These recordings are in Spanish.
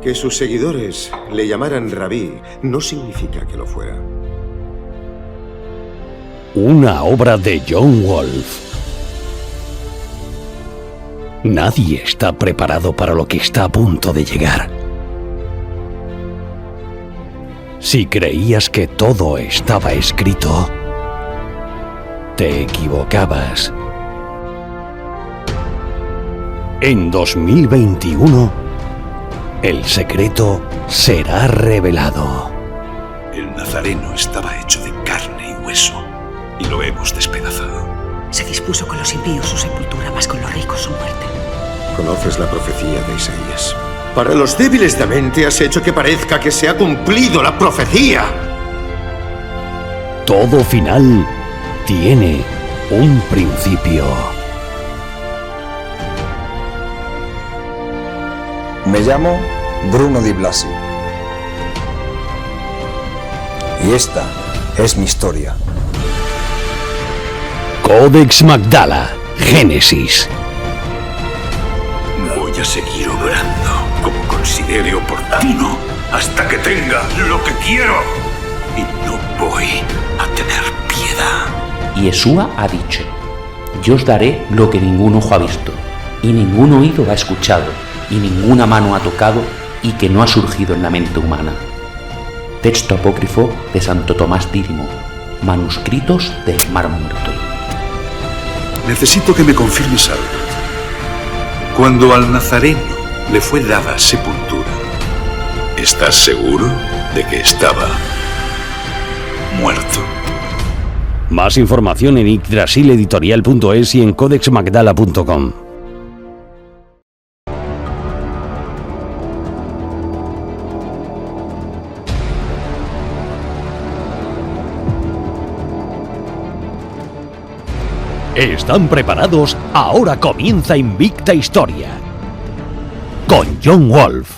Que sus seguidores le llamaran Rabí no significa que lo fuera. Una obra de John Wolfe. Nadie está preparado para lo que está a punto de llegar. Si creías que todo estaba escrito, te equivocabas. En 2021, el secreto será revelado. El Nazareno estaba hecho de carne y hueso, y lo hemos despedazado. Se dispuso con los impíos su sepultura, más con los ricos su muerte. Conoces la profecía de Isaías. Para los débiles de mente has hecho que parezca que se ha cumplido la profecía. Todo final tiene un principio. Me llamo Bruno Di Blasi. Y esta es mi historia. Codex Magdala, Génesis. Voy a seguir obrando como considere oportuno hasta que tenga lo que quiero. Y no voy a tener piedad. Y Yeshua ha dicho: yo os daré lo que ningún ojo ha visto, y ningún oído ha escuchado, y ninguna mano ha tocado, y que no ha surgido en la mente humana. Texto apócrifo de Santo Tomás Dídimo, manuscritos del Mar Muerto. Necesito que me confirmes algo. Cuando al Nazareno le fue dada sepultura, ¿estás seguro de que estaba muerto? Más información en yggdrasileditorial.es y en codexmagdala.com. ¿Están preparados? Ahora comienza Invicta Historia con John Wolfe.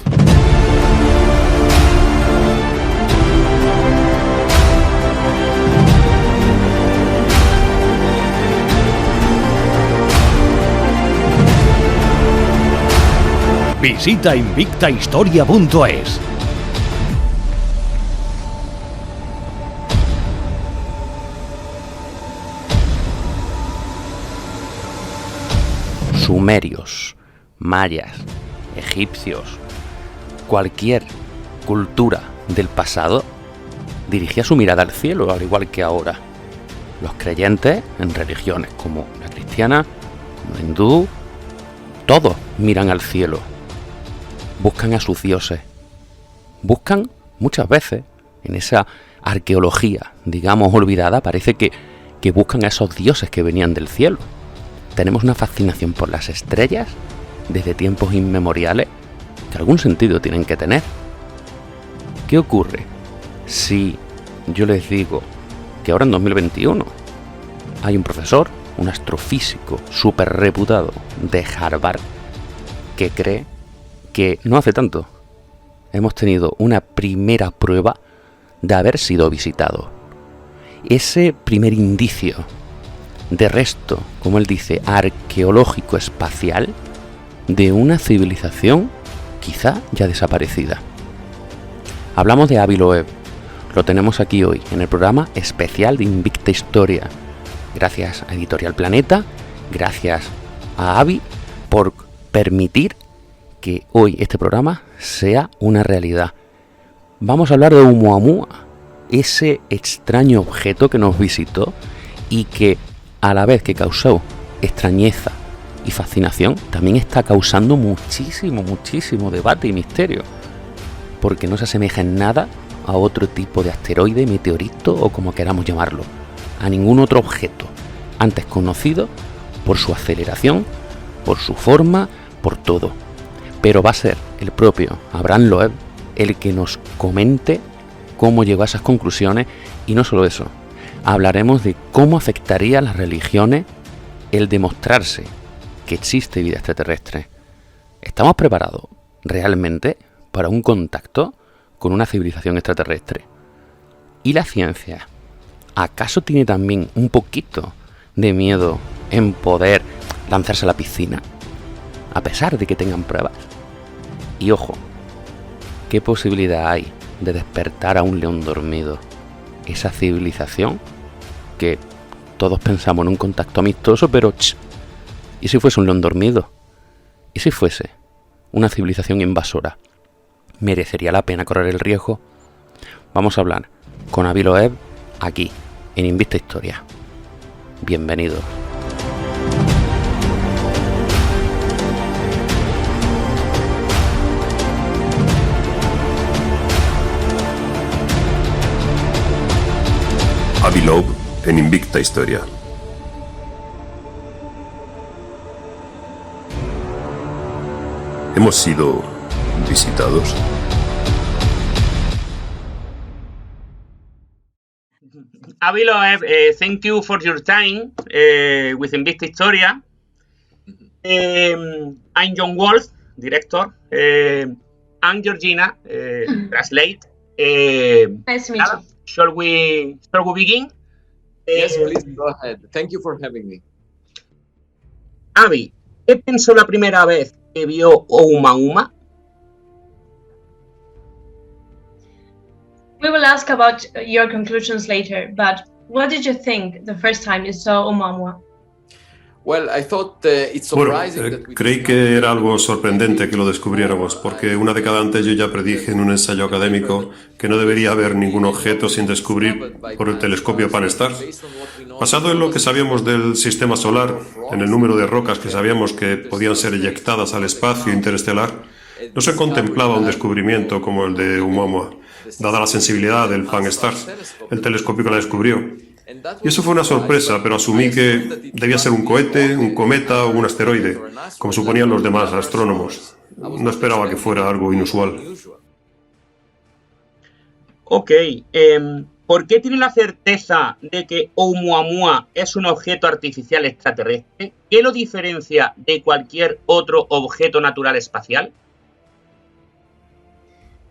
Visita invictahistoria.es. Sumerios, mayas, egipcios, cualquier cultura del pasado dirigía su mirada al cielo, al igual que ahora. Los creyentes en religiones como la cristiana, como la hindú, todos miran al cielo, buscan a sus dioses, buscan muchas veces en esa arqueología, digamos, olvidada, parece que buscan a esos dioses que venían del cielo. Tenemos una fascinación por las estrellas desde tiempos inmemoriales que algún sentido tienen que tener. ¿Qué ocurre si yo les digo que ahora en 2021 hay un profesor, un astrofísico súper reputado de Harvard, que cree que no hace tanto hemos tenido una primera prueba de haber sido visitado? Ese primer indicio de resto, como él dice, arqueológico espacial de una civilización quizá ya desaparecida. Hablamos de Avi Loeb, lo tenemos aquí hoy en el programa especial de Invicta Historia. Gracias a Editorial Planeta, gracias a Avi por permitir que hoy este programa sea una realidad. Vamos a hablar de Oumuamua, ese extraño objeto que nos visitó y que a la vez que causó extrañeza y fascinación, también está causando muchísimo debate y misterio, porque no se asemeja en nada a otro tipo de asteroide, meteorito o como queramos llamarlo, a ningún otro objeto antes conocido por su aceleración, por su forma, por todo. Pero va a ser el propio Abraham Loeb el que nos comente cómo llegó a esas conclusiones, y no solo eso, hablaremos de cómo afectaría a las religiones el demostrarse que existe vida extraterrestre. ¿Estamos preparados realmente para un contacto con una civilización extraterrestre? ¿Y la ciencia? ¿Acaso tiene también un poquito de miedo en poder lanzarse a la piscina, a pesar de que tengan pruebas? Y ojo, ¿Qué posibilidad hay de despertar a un león dormido? Esa civilización que todos pensamos en un contacto amistoso, pero ¿y si fuese un león dormido? ¿Y si fuese una civilización invasora? ¿Merecería la pena correr el riesgo? Vamos a hablar con Avi Loeb aquí, en Invicta Historia. Bienvenido. Avi Loeb en Invicta Historia. ¿Hemos sido visitados? Avi Loeb, thank you for your time with Invicta Historia. I'm John Wolf, director. I'm Georgina, translate. Nice to meet you. Shall we begin? Yes, please go ahead. Thank you for having me. Avi, ¿qué pensó la primera vez que vio Oumuamua? We will ask about your conclusions later, but what did you think the first time you saw Oumuamua? Well, I thought it's surprising that we Creí que era algo sorprendente que lo descubriéramos, porque una década antes yo ya predije en un ensayo académico que no debería haber ningún objeto sin descubrir por el telescopio Pan-STARRS. Basado en lo que sabíamos del sistema solar, en el número de rocas que sabíamos que podían ser eyectadas al espacio interestelar, no se contemplaba un descubrimiento como el de Oumuamua, dada la sensibilidad del Pan-STARRS, el telescopio que la descubrió. Y eso fue una sorpresa, pero asumí que debía ser un cohete, un cometa o un asteroide, como suponían los demás astrónomos. No esperaba que fuera algo inusual. Ok, ¿por qué tiene la certeza de que Oumuamua es un objeto artificial extraterrestre? ¿Qué lo diferencia de cualquier otro objeto natural espacial?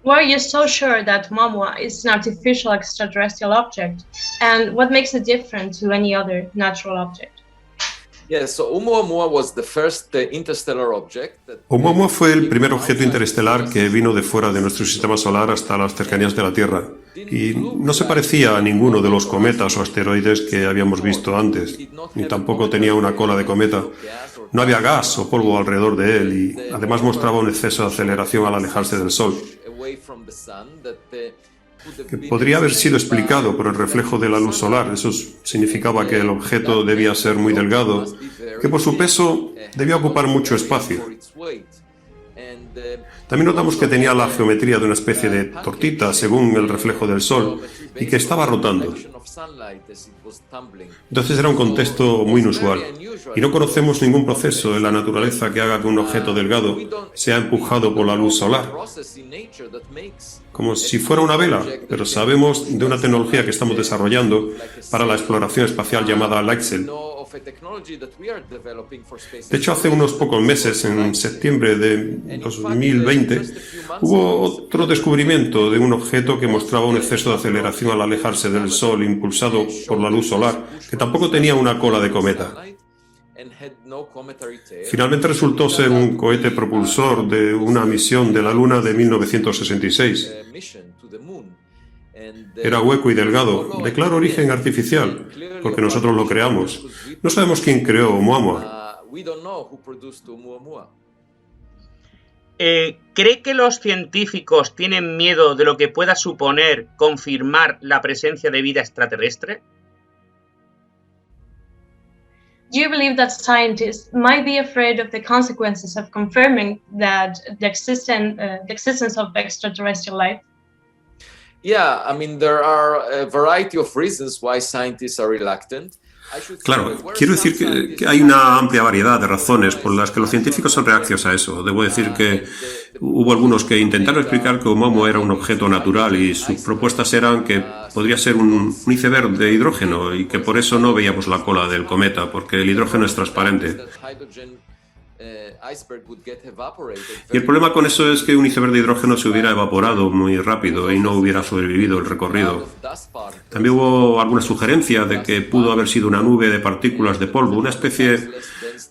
Why are you so sure that Oumuamua is an artificial extraterrestrial object? And what makes it different to any other natural object? Yes, so Oumuamua was the first interstellar object. Oumuamua fue el primer objeto interestelar que vino de fuera de nuestro sistema solar hasta las cercanías de la Tierra. Y no se parecía a ninguno de los cometas o asteroides que habíamos visto antes, ni tampoco tenía una cola de cometa. No había gas o polvo alrededor de él y además mostraba un exceso de aceleración al alejarse del Sol, que podría haber sido explicado por el reflejo de la luz solar. Eso significaba que el objeto debía ser muy delgado, que por su peso debía ocupar mucho espacio. También notamos que tenía la geometría de una especie de tortita según el reflejo del Sol y que estaba rotando. Entonces era un contexto muy inusual y no conocemos ningún proceso en la naturaleza que haga que un objeto delgado sea empujado por la luz solar, como si fuera una vela, pero sabemos de una tecnología que estamos desarrollando para la exploración espacial llamada LightSail. De hecho, hace unos pocos meses, en septiembre de 2020, hubo otro descubrimiento de un objeto que mostraba un exceso de aceleración al alejarse del Sol impulsado por la luz solar, que tampoco tenía una cola de cometa. Finalmente resultó ser un cohete propulsor de una misión de la Luna de 1966. Era hueco y delgado, de claro origen artificial, porque nosotros lo creamos. No sabemos quién creó Oumuamua. ¿Cree que los científicos tienen miedo de lo que pueda suponer confirmar la presencia de vida extraterrestre? Do you believe that scientists might be afraid of the consequences of confirming that the existence of extraterrestrial life? Yeah, I mean, there are a variety of reasons why scientists are reluctant. Claro, quiero decir que hay una amplia variedad de razones por las que los científicos son reacios a eso. Debo decir que hubo algunos que intentaron explicar que Oumuamua era un objeto natural y sus propuestas eran que podría ser un iceberg de hidrógeno y que por eso no veíamos la cola del cometa, porque el hidrógeno es transparente. Y el problema con eso es que un iceberg de hidrógeno se hubiera evaporado muy rápido y no hubiera sobrevivido el recorrido. También hubo alguna sugerencia de que pudo haber sido una nube de partículas de polvo, una especie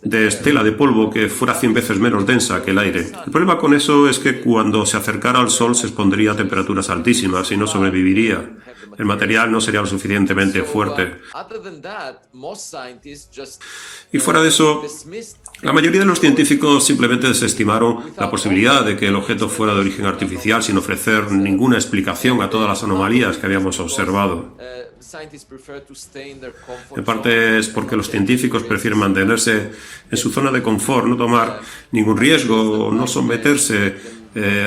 de estela de polvo que fuera 100 veces menos densa que el aire. El problema con eso es que cuando se acercara al Sol se expondría a temperaturas altísimas y no sobreviviría. El material no sería lo suficientemente fuerte. Y fuera de eso, la mayoría de los científicos simplemente desestimaron la posibilidad de que el objeto fuera de origen artificial sin ofrecer ninguna explicación a todas las anomalías que habíamos observado. En parte es porque los científicos prefieren mantenerse en su zona de confort, no tomar ningún riesgo, no someterse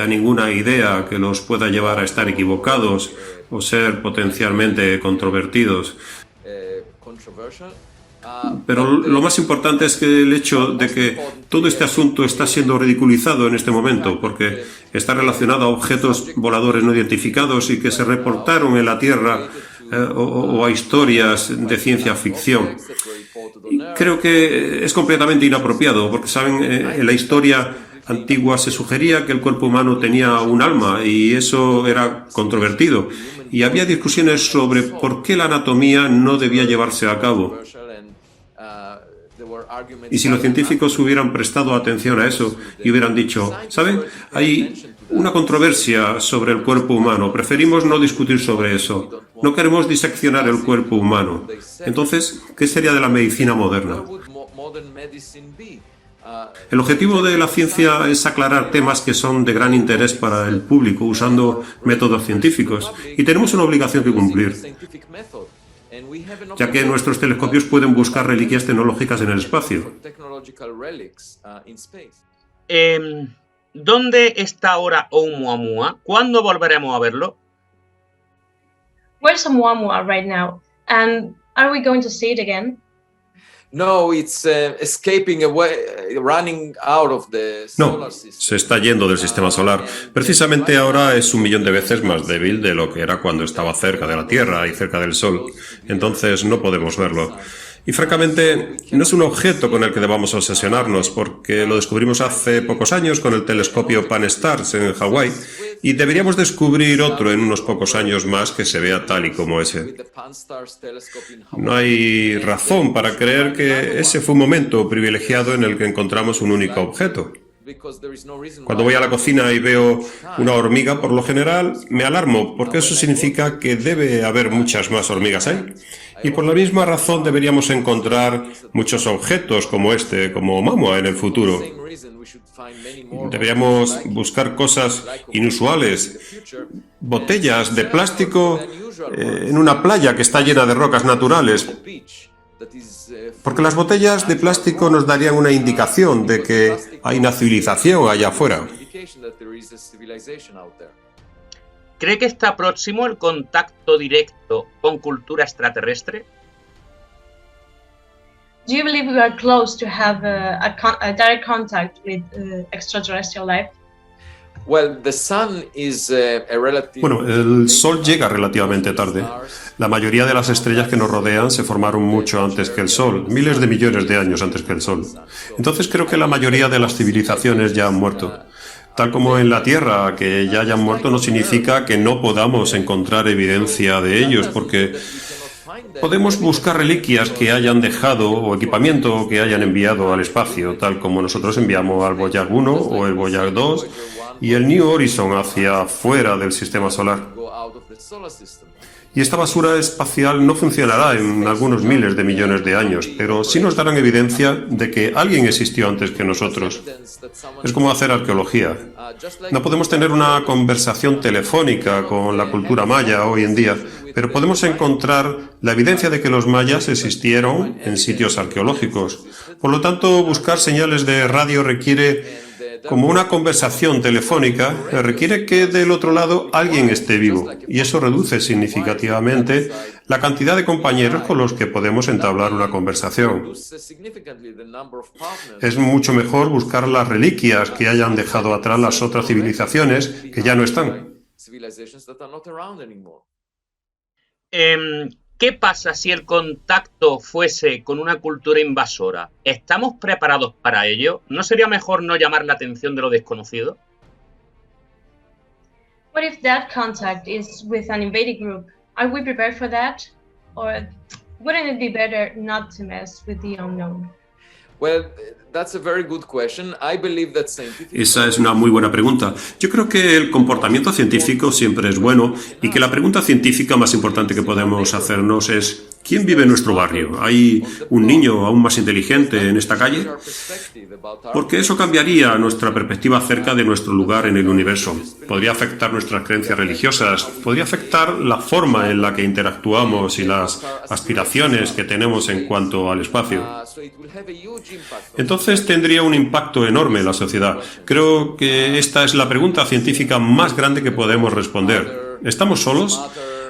a ninguna idea que los pueda llevar a estar equivocados o ser potencialmente controvertidos. Pero lo más importante es que el hecho de que todo este asunto está siendo ridiculizado en este momento, porque está relacionado a objetos voladores no identificados y que se reportaron en la Tierra o a historias de ciencia ficción. Creo que es completamente inapropiado, porque, ¿saben? En la historia antigua se sugería que el cuerpo humano tenía un alma y eso era controvertido. Y había discusiones sobre por qué la anatomía no debía llevarse a cabo. Y si los científicos hubieran prestado atención a eso y hubieran dicho, ¿saben? Hay una controversia sobre el cuerpo humano, preferimos no discutir sobre eso, no queremos diseccionar el cuerpo humano. Entonces, ¿qué sería de la medicina moderna? El objetivo de la ciencia es aclarar temas que son de gran interés para el público usando métodos científicos y tenemos una obligación que cumplir, ya que nuestros telescopios pueden buscar reliquias tecnológicas en el espacio. ¿Dónde está ahora Oumuamua? ¿Cuándo volveremos a verlo? Where's Oumuamua right now? And are we going to see it again? No, it's escaping away, running out of the solar system. Se está yendo del sistema solar. Precisamente ahora es 1.000.000 de veces más débil de lo que era cuando estaba cerca de la Tierra y cerca del Sol. Entonces no podemos verlo. Y francamente, no es un objeto con el que debamos obsesionarnos, porque lo descubrimos hace pocos años con el telescopio Pan-STARRS en Hawái, y deberíamos descubrir otro en unos pocos años más que se vea tal y como ese. No hay razón para creer que ese fue un momento privilegiado en el que encontramos un único objeto. Cuando voy a la cocina y veo una hormiga, por lo general me alarmo, porque eso significa que debe haber muchas más hormigas ahí. Y por la misma razón deberíamos encontrar muchos objetos como este, como Oumuamua en el futuro. Deberíamos buscar cosas inusuales, botellas de plástico en una playa que está llena de rocas naturales. Porque las botellas de plástico nos darían una indicación de que hay una civilización allá afuera. ¿Cree que está próximo el contacto directo con cultura extraterrestre? Do you believe we are close to have a direct contact with extraterrestrial life? Well, the sun is a relative... Bueno, el Sol llega relativamente tarde. La mayoría de las estrellas que nos rodean se formaron mucho antes que el Sol, miles de millones de años antes que el Sol. Entonces creo que la mayoría de las civilizaciones ya han muerto. Tal como en la Tierra, que ya hayan muerto no significa que no podamos encontrar evidencia de ellos, porque podemos buscar reliquias que hayan dejado o equipamiento que hayan enviado al espacio, tal como nosotros enviamos al Voyager 1 o el Voyager 2 y el New Horizon hacia fuera del sistema solar. Y esta basura espacial no funcionará en algunos miles de millones de años, pero sí nos darán evidencia de que alguien existió antes que nosotros. Es como hacer arqueología. No podemos tener una conversación telefónica con la cultura maya hoy en día, pero podemos encontrar la evidencia de que los mayas existieron en sitios arqueológicos. Por lo tanto, buscar señales de radio requiere, como una conversación telefónica, requiere que del otro lado alguien esté vivo, y eso reduce significativamente la cantidad de compañeros con los que podemos entablar una conversación. Es mucho mejor buscar las reliquias que hayan dejado atrás las otras civilizaciones que ya no están. ¿Qué pasa si el contacto fuese con una cultura invasora? ¿Estamos preparados para ello? ¿No sería mejor no llamar la atención de lo desconocido? What if that contact is with an invading group? Are we prepared for that? Or wouldn't it be better not to mess with the unknown? Well, that's a very good question. I believe that scientific... Esa es una muy buena pregunta. Yo creo que el comportamiento científico siempre es bueno y que la pregunta científica más importante que podemos hacernos es ¿quién vive en nuestro barrio? ¿Hay un niño aún más inteligente en esta calle? Porque eso cambiaría nuestra perspectiva acerca de nuestro lugar en el universo. Podría afectar nuestras creencias religiosas, podría afectar la forma en la que interactuamos y las aspiraciones que tenemos en cuanto al espacio. Entonces tendría un impacto enorme en la sociedad. Creo que esta es la pregunta científica más grande que podemos responder. ¿Estamos solos?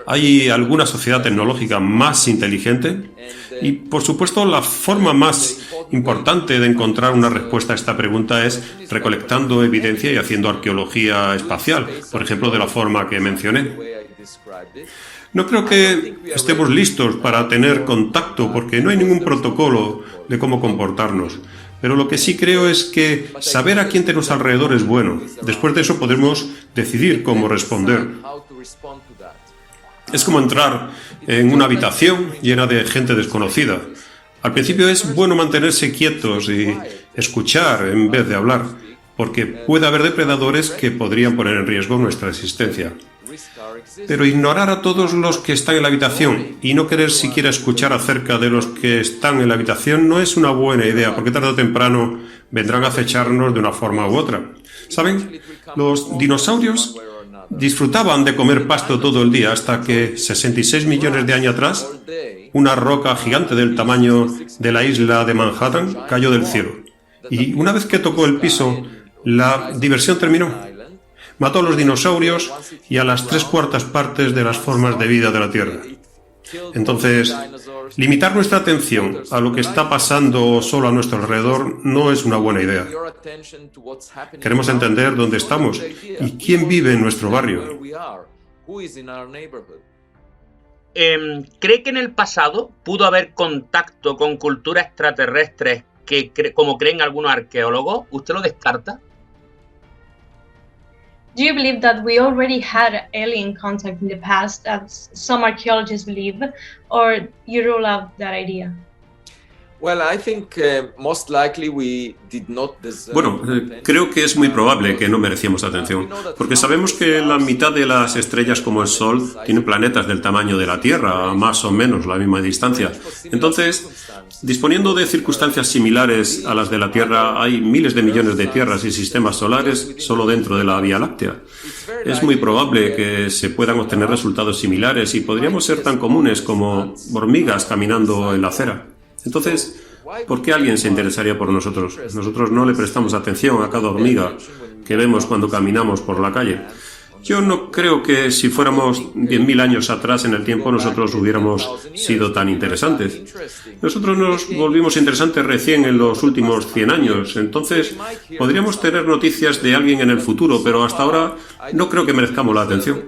¿Hay alguna sociedad tecnológica más inteligente? Y, por supuesto, la forma más importante de encontrar una respuesta a esta pregunta es recolectando evidencia y haciendo arqueología espacial, por ejemplo, de la forma que mencioné. No creo que estemos listos para tener contacto porque no hay ningún protocolo de cómo comportarnos. Pero lo que sí creo es que saber a quién tenemos alrededor es bueno. Después de eso podremos decidir cómo responder. Es como entrar en una habitación llena de gente desconocida. Al principio es bueno mantenerse quietos y escuchar en vez de hablar, porque puede haber depredadores que podrían poner en riesgo nuestra existencia. Pero ignorar a todos los que están en la habitación y no querer siquiera escuchar acerca de los que están en la habitación no es una buena idea, porque tarde o temprano vendrán a acecharnos de una forma u otra. ¿Saben? Los dinosaurios disfrutaban de comer pasto todo el día hasta que 66 millones de años atrás una roca gigante del tamaño de la isla de Manhattan cayó del cielo. Y una vez que tocó el piso, la diversión terminó. Mató a los dinosaurios y a las 3/4 partes de las formas de vida de la Tierra. Entonces, limitar nuestra atención a lo que está pasando solo a nuestro alrededor no es una buena idea. Queremos entender dónde estamos y quién vive en nuestro barrio. ¿Cree que en el pasado pudo haber contacto con culturas extraterrestres como creen algunos arqueólogos? ¿Usted lo descarta? Do you believe that we already had alien contact in the past, as some archaeologists believe, or you rule out that idea? Well, I think most likely we did not deserve... Bueno, creo que es muy probable que no merecíamos atención, porque sabemos que la mitad de las estrellas como el Sol tienen planetas del tamaño de la Tierra, a más o menos la misma distancia. Entonces, disponiendo de circunstancias similares a las de la Tierra, hay miles de millones de tierras y sistemas solares solo dentro de la Vía Láctea. Es muy probable que se puedan obtener resultados similares y podríamos ser tan comunes como hormigas caminando en la acera. Entonces, ¿por qué alguien se interesaría por nosotros? Nosotros no le prestamos atención a cada hormiga que vemos cuando caminamos por la calle. Yo no creo que si fuéramos 10.000 años atrás en el tiempo nosotros hubiéramos sido tan interesantes. Nosotros nos volvimos interesantes recién en los últimos 100 años. Entonces, podríamos tener noticias de alguien en el futuro, pero hasta ahora no creo que merezcamos la atención.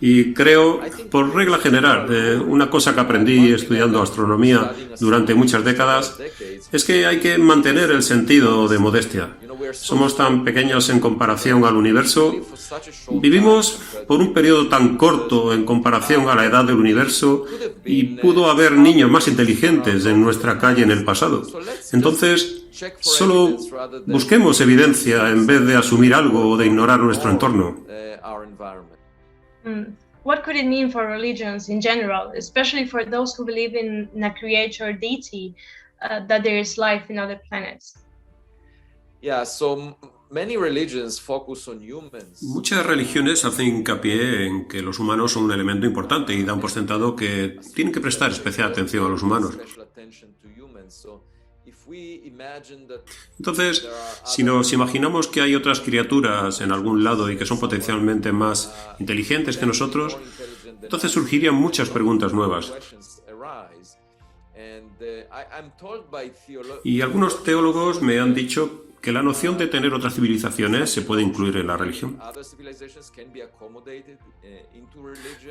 Y creo, por regla general, una cosa que aprendí estudiando astronomía durante muchas décadas, es que hay que mantener el sentido de modestia. Somos tan pequeños en comparación al universo. Vivimos por un periodo tan corto en comparación a la edad del universo y pudo haber niños más inteligentes en nuestra calle en el pasado. Entonces, solo busquemos evidencia en vez de asumir algo o de ignorar nuestro entorno. What could it mean for religions in general, especially for those who believe in a creator deity, that there is life in other planets? Yeah, so many religions focus on humans. Muchas religiones hacen hincapié en que los humanos son un elemento importante y dan por sentado que tienen que prestar especial atención a los humanos. Entonces, si nos imaginamos que hay otras criaturas en algún lado y que son potencialmente más inteligentes que nosotros, entonces surgirían muchas preguntas nuevas. Y algunos teólogos me han dicho que la noción de tener otras civilizaciones se puede incluir en la religión.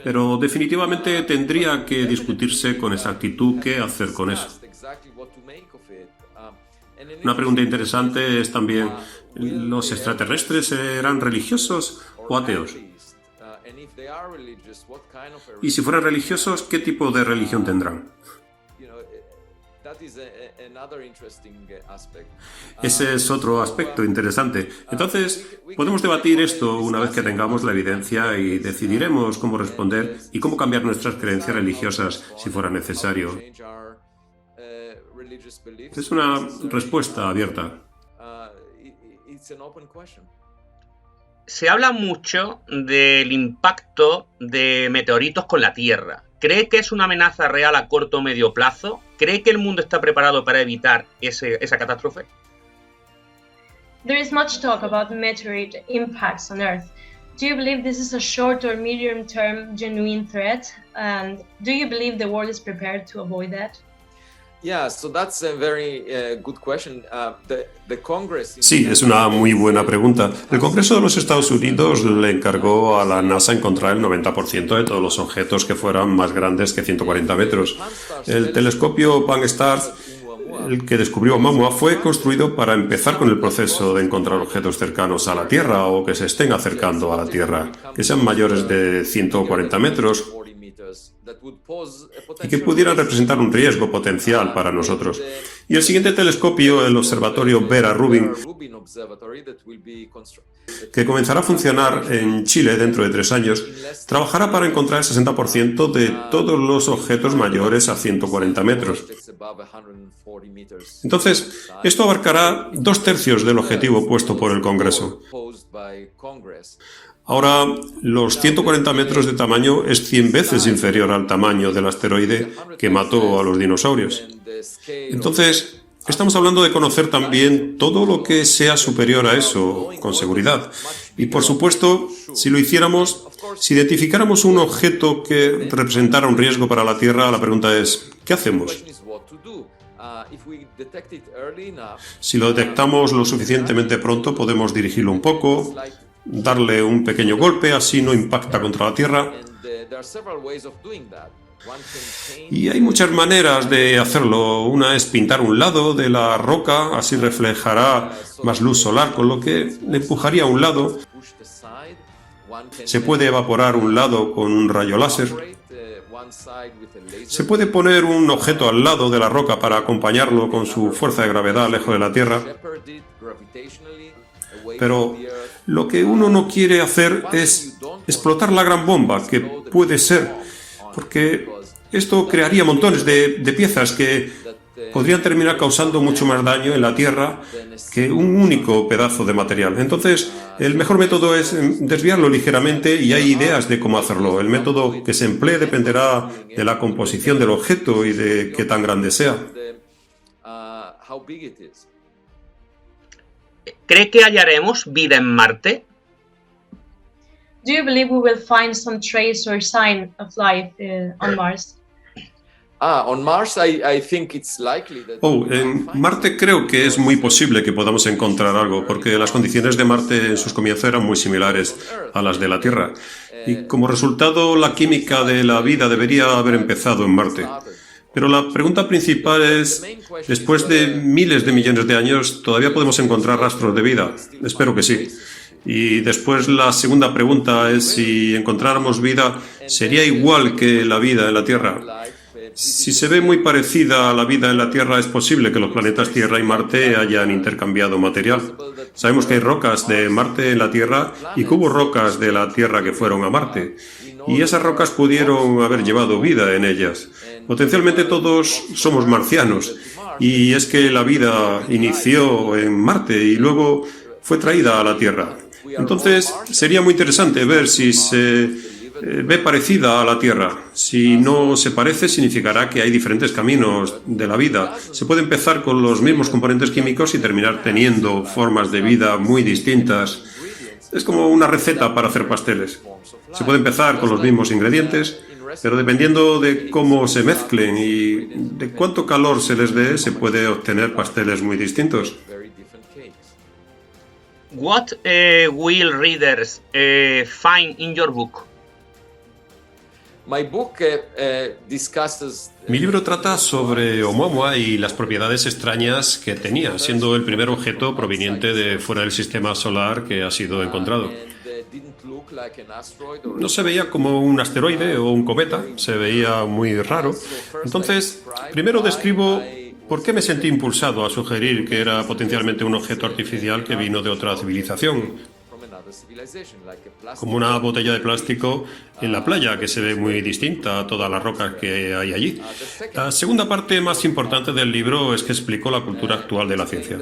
Pero definitivamente tendría que discutirse con exactitud qué hacer con eso. Una pregunta interesante es también, ¿los extraterrestres serán religiosos o ateos? Y si fueran religiosos, ¿qué tipo de religión tendrán? Ese es otro aspecto interesante. Entonces, podemos debatir esto una vez que tengamos la evidencia y decidiremos cómo responder y cómo cambiar nuestras creencias religiosas si fuera necesario. Es una respuesta abierta. Se habla mucho del impacto de meteoritos con la Tierra. ¿Cree que es una amenaza real a corto o medio plazo? ¿Cree que el mundo está preparado para evitar esa catástrofe? There is much talk about meteorite impacts on Earth. Do you believe this is a short or medium term genuine threat? And do you believe the world is prepared to avoid that? Yeah, so that's a very good question. The Congress. Sí, es una muy buena pregunta. El Congreso de los Estados Unidos le encargó a la NASA encontrar el 90% de todos los objetos que fueran más grandes que 140 metros. El telescopio Pan-STARRS, el que descubrió Oumuamua, fue construido para empezar con el proceso de encontrar objetos cercanos a la Tierra o que se estén acercando a la Tierra, que sean mayores de 140 metros y que pudieran representar un riesgo potencial para nosotros. Y el siguiente telescopio, el observatorio Vera Rubin, que comenzará a funcionar en Chile dentro de 3 años, trabajará para encontrar el 60% de todos los objetos mayores a 140 metros. Entonces, esto abarcará 2/3 del objetivo puesto por el Congreso. Ahora, los 140 metros de tamaño es 100 veces inferior al tamaño del asteroide que mató a los dinosaurios. Entonces, estamos hablando de conocer también todo lo que sea superior a eso, con seguridad. Y por supuesto, si lo hiciéramos, si identificáramos un objeto que representara un riesgo para la Tierra, la pregunta es, ¿qué hacemos? Si lo detectamos lo suficientemente pronto, podemos dirigirlo un poco, darle un pequeño golpe, así no impacta contra la Tierra. Y hay muchas maneras de hacerlo. Una es pintar un lado de la roca, así reflejará más luz solar, con lo que le empujaría a un lado. Se puede evaporar un lado con un rayo láser. Se puede poner un objeto al lado de la roca para acompañarlo con su fuerza de gravedad lejos de la Tierra. Pero lo que uno no quiere hacer es explotar la gran bomba, que puede ser, porque esto crearía montones de piezas que podrían terminar causando mucho más daño en la Tierra que un único pedazo de material. Entonces, el mejor método es desviarlo ligeramente y hay ideas de cómo hacerlo. El método que se emplee dependerá de la composición del objeto y de qué tan grande sea. ¿Cree que hallaremos vida en Marte? Do you believe we will find some trace or sign of life on Mars? On Mars, I think it's likely that... En Marte creo que es muy posible que podamos encontrar algo, porque las condiciones de Marte en sus comienzos eran muy similares a las de la Tierra. Y como resultado, la química de la vida debería haber empezado en Marte. Pero la pregunta principal es, después de miles de millones de años, ¿todavía podemos encontrar rastros de vida? Espero que sí. Y después la segunda pregunta es, si encontráramos vida, ¿sería igual que la vida en la Tierra? Si se ve muy parecida a la vida en la Tierra, es posible que los planetas Tierra y Marte hayan intercambiado material. Sabemos que hay rocas de Marte en la Tierra y que hubo rocas de la Tierra que fueron a Marte. Y esas rocas pudieron haber llevado vida en ellas. Potencialmente todos somos marcianos. Y es que la vida inició en Marte y luego fue traída a la Tierra. Entonces, sería muy interesante ver si se ve parecida a la Tierra. Si no se parece, significará que hay diferentes caminos de la vida. Se puede empezar con los mismos componentes químicos y terminar teniendo formas de vida muy distintas. Es como una receta para hacer pasteles. Se puede empezar con los mismos ingredientes, pero dependiendo de cómo se mezclen y de cuánto calor se les dé, se puede obtener pasteles muy distintos. What will readers find in your book? Mi libro trata sobre Oumuamua y las propiedades extrañas que tenía, siendo el primer objeto proveniente de fuera del sistema solar que ha sido encontrado. No se veía como un asteroide o un cometa, se veía muy raro. Entonces, primero describo ¿Por qué me sentí impulsado a sugerir que era potencialmente un objeto artificial que vino de otra civilización? Como una botella de plástico en la playa, que se ve muy distinta a todas las rocas que hay allí. La segunda parte más importante del libro es que explico la cultura actual de la ciencia.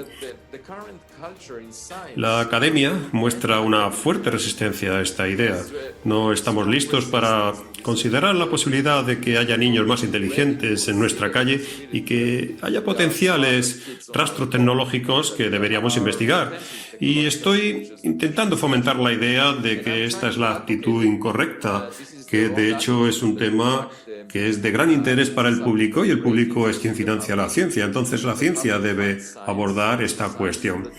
La academia muestra una fuerte resistencia a esta idea. No estamos listos para considerar la posibilidad de que haya niños más inteligentes en nuestra calle y que haya potenciales rastros tecnológicos que deberíamos investigar. Y estoy intentando fomentar la idea de que esta es la actitud incorrecta, que de hecho es un tema que es de gran interés para el público y el público es quien financia la ciencia. Entonces la ciencia debe abordar esta cuestión.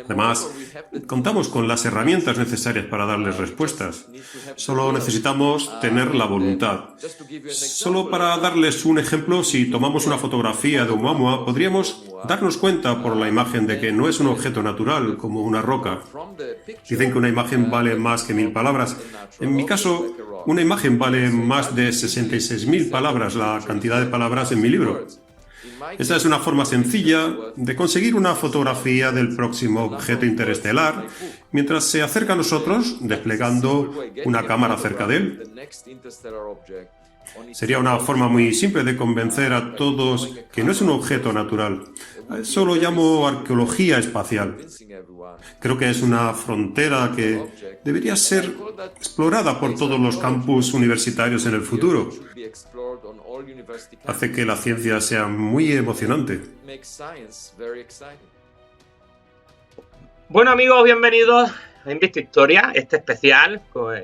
Además, contamos con las herramientas necesarias para darles respuestas. Solo necesitamos tener la voluntad. Solo para darles un ejemplo, si tomamos una fotografía de Oumuamua, podríamos darnos cuenta por la imagen de que no es un objeto natural como una roca. Dicen que una imagen vale más que 1000 palabras. En mi caso, una imagen vale más de 66.000 palabras, la cantidad de palabras en mi libro. Esa es una forma sencilla de conseguir una fotografía del próximo objeto interestelar mientras se acerca a nosotros desplegando una cámara cerca de él. Sería una forma muy simple de convencer a todos que no es un objeto natural. A eso lo llamo arqueología espacial. Creo que es una frontera que debería ser explorada por todos los campus universitarios en el futuro. Hace que la ciencia sea muy emocionante. Bueno, amigos, bienvenidos a Invicta Historia, este especial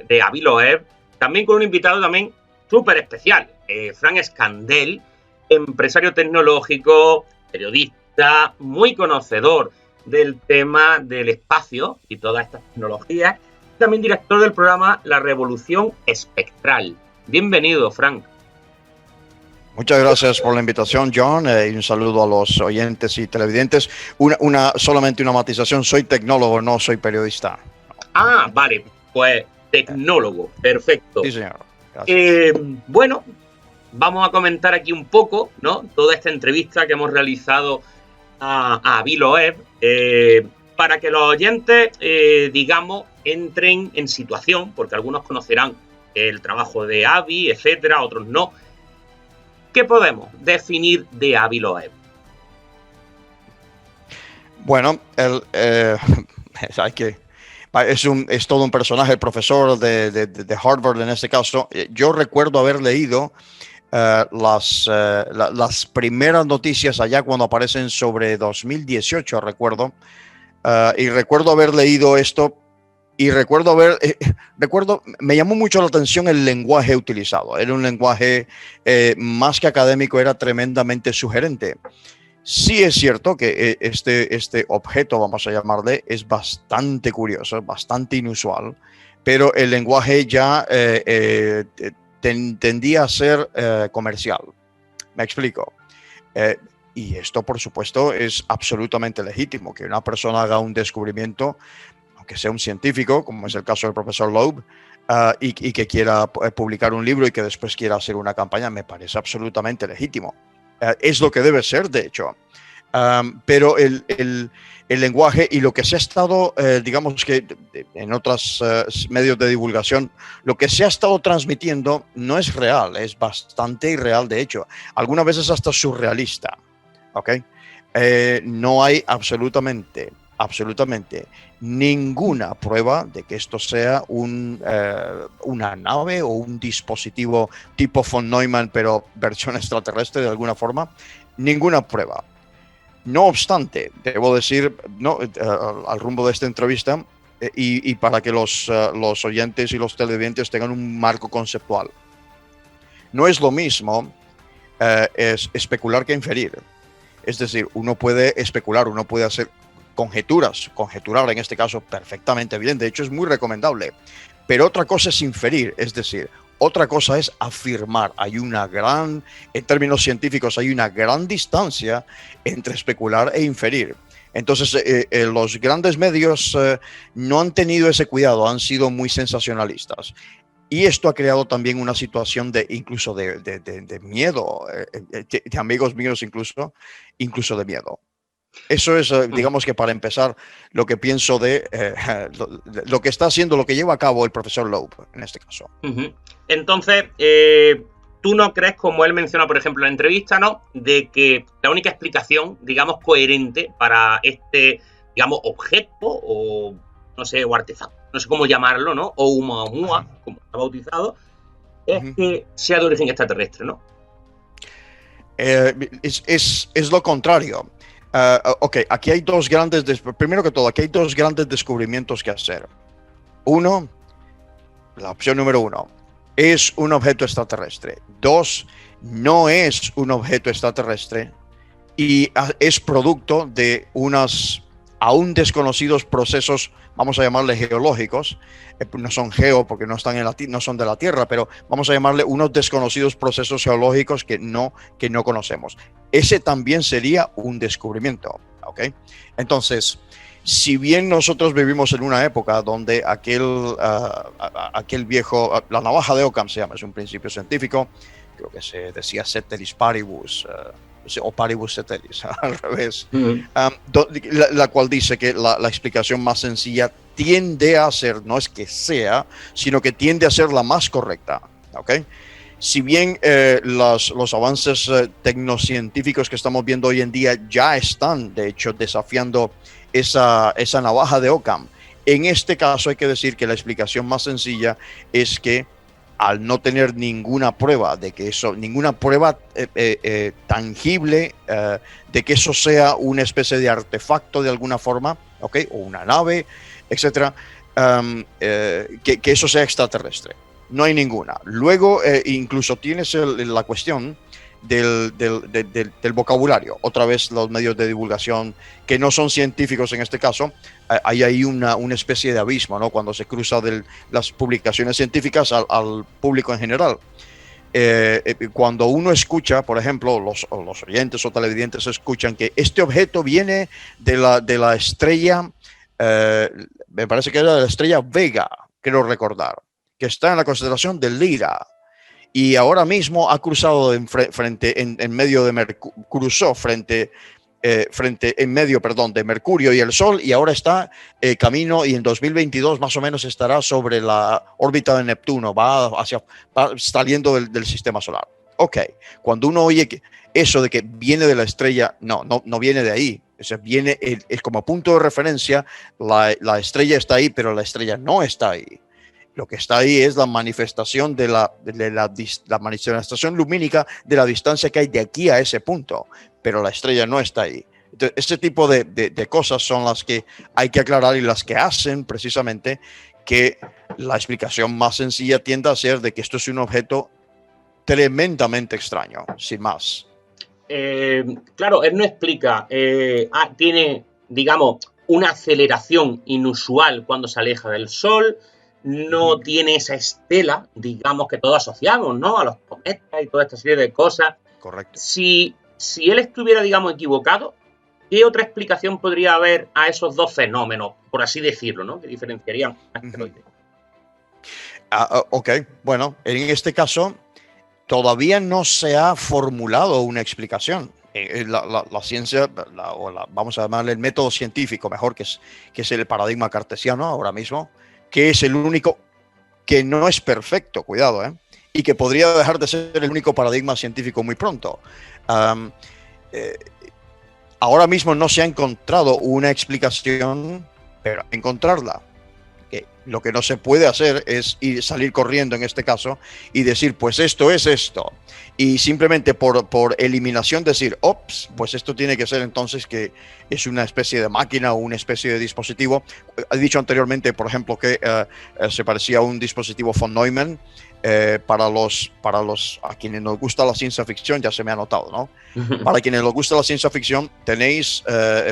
de Avi Loeb, también con un invitado también súper especial, Frank Scandell, empresario tecnológico, periodista, muy conocedor del tema del espacio y todas estas tecnologías, también director del programa La Revolución Espectral. Bienvenido, Frank. Muchas gracias por la invitación, John, y un saludo a los oyentes y televidentes. Solamente una matización, soy tecnólogo, no soy periodista. Ah, vale, pues tecnólogo, perfecto. Sí, señor. Gracias. Bueno, vamos a comentar aquí un poco, ¿no? Toda esta entrevista que hemos realizado a Avi Loeb, para que los oyentes, digamos, entren en situación, porque algunos conocerán el trabajo de Avi, etcétera, otros no. ¿Qué podemos definir de Avi Loeb? Bueno, es todo un personaje, el profesor de Harvard en este caso. Yo recuerdo haber leído las primeras noticias allá cuando aparecen sobre 2018, recuerdo. Y recuerdo haber leído esto. Y recuerdo me llamó mucho la atención el lenguaje utilizado. Era un lenguaje más que académico, era tremendamente sugerente. Sí es cierto que este objeto, vamos a llamarle, es bastante curioso, bastante inusual, pero el lenguaje ya tendía a ser comercial. Me explico. Y esto, por supuesto, es absolutamente legítimo, que una persona haga un descubrimiento, que sea un científico, como es el caso del profesor Loeb, y que quiera publicar un libro y que después quiera hacer una campaña, me parece absolutamente legítimo. Es lo que debe ser, de hecho. Pero el lenguaje y lo que se ha estado, digamos que en otros medios de divulgación, lo que se ha estado transmitiendo no es real, es bastante irreal, de hecho. Algunas veces hasta surrealista. ¿Okay? No hay absolutamente ninguna prueba de que esto sea una nave o un dispositivo tipo von Neumann, pero versión extraterrestre de alguna forma. Ninguna prueba. No obstante, debo decir, al rumbo de esta entrevista, y para que los oyentes y los televidentes tengan un marco conceptual. No es lo mismo es especular que inferir. Es decir, uno puede especular, uno puede hacer conjeturar en este caso perfectamente bien, de hecho es muy recomendable, pero otra cosa es inferir, es decir, otra cosa es afirmar. En términos científicos, hay una gran distancia entre especular e inferir. Entonces, los grandes medios no han tenido ese cuidado, han sido muy sensacionalistas. Y esto ha creado también una situación de incluso de miedo, de amigos míos incluso de miedo. Eso es, digamos que para empezar, lo que pienso de lo que está haciendo, lo que lleva a cabo el profesor Loeb en este caso. Entonces, tú no crees, como él menciona, por ejemplo, en la entrevista, ¿no?, de que la única explicación, digamos, coherente para este, digamos, objeto o, no sé, o artefacto, no sé cómo llamarlo, ¿no?, o Oumuamua, como está bautizado, es que sea de origen extraterrestre, ¿no? Es lo contrario. Ok, aquí hay primero que todo, aquí hay dos grandes descubrimientos que hacer. Uno, la opción número 1, es un objeto extraterrestre. 2, no es un objeto extraterrestre y es producto de unos aún desconocidos procesos, vamos a llamarle geológicos. No son geo porque no están no son de la Tierra, pero vamos a llamarle unos desconocidos procesos geológicos que no conocemos. Ese también sería un descubrimiento, ¿ok? Entonces, si bien nosotros vivimos en una época donde aquel viejo, la navaja de Occam se llama, es un principio científico, creo que se decía ceteris paribus, o paribus ceteris, al revés, la cual dice que la explicación más sencilla tiende a ser, no es que sea, sino que tiende a ser la más correcta, ¿ok? Si bien los avances tecnocientíficos que estamos viendo hoy en día ya están, de hecho, desafiando esa navaja de Occam, en este caso hay que decir que la explicación más sencilla es que al no tener ninguna prueba de que eso, ninguna prueba tangible de que eso sea una especie de artefacto de alguna forma, ¿ok?, o una nave, etcétera, que eso sea extraterrestre. No hay ninguna. Luego, incluso tienes la cuestión del vocabulario. Otra vez, los medios de divulgación que no son científicos en este caso, hay ahí una especie de abismo, ¿no?, cuando se cruza de las publicaciones científicas al público en general. Cuando uno escucha, por ejemplo, los oyentes o televidentes escuchan que este objeto viene de la estrella, me parece que era de la estrella Vega, quiero recordar, que está en la constelación de Lira, y ahora mismo ha cruzado en medio de cruzó en medio de Mercurio y el Sol, y ahora está camino, y en 2022 más o menos estará sobre la órbita de Neptuno, va saliendo del sistema solar. Ok, cuando uno oye eso de que viene de la estrella, no viene de ahí. O sea, es como punto de referencia, la estrella está ahí, pero la estrella no está ahí. Lo que está ahí es la manifestación la manifestación lumínica de la distancia que hay de aquí a ese punto, pero la estrella no está ahí. Entonces, este tipo de cosas son las que hay que aclarar y las que hacen precisamente que la explicación más sencilla tienda a ser de que esto es un objeto tremendamente extraño, sin más. Claro, él no explica, tiene, digamos, una aceleración inusual cuando se aleja del Sol, no tiene esa estela, digamos, que todos asociamos, ¿no?, a los cometas y toda esta serie de cosas. Correcto. Si él estuviera, digamos, equivocado, ¿qué otra explicación podría haber a esos dos fenómenos, por así decirlo, ¿no?, que diferenciarían asteroides? Ok, bueno, en este caso todavía no se ha formulado una explicación. La ciencia, vamos a llamarle el método científico mejor, que es el paradigma cartesiano ahora mismo, que es el único que no es perfecto, cuidado, y que podría dejar de ser el único paradigma científico muy pronto. Ahora mismo no se ha encontrado una explicación, pero encontrarla. Lo que no se puede hacer es salir corriendo en este caso y decir, pues esto es esto. Y simplemente por eliminación decir, ops, pues esto tiene que ser entonces que es una especie de máquina o una especie de dispositivo. He dicho anteriormente, por ejemplo, que se parecía a un dispositivo von Neumann. Para a quienes nos gusta la ciencia ficción, ya se me ha notado, ¿no? Para quienes nos gusta la ciencia ficción, tenéis,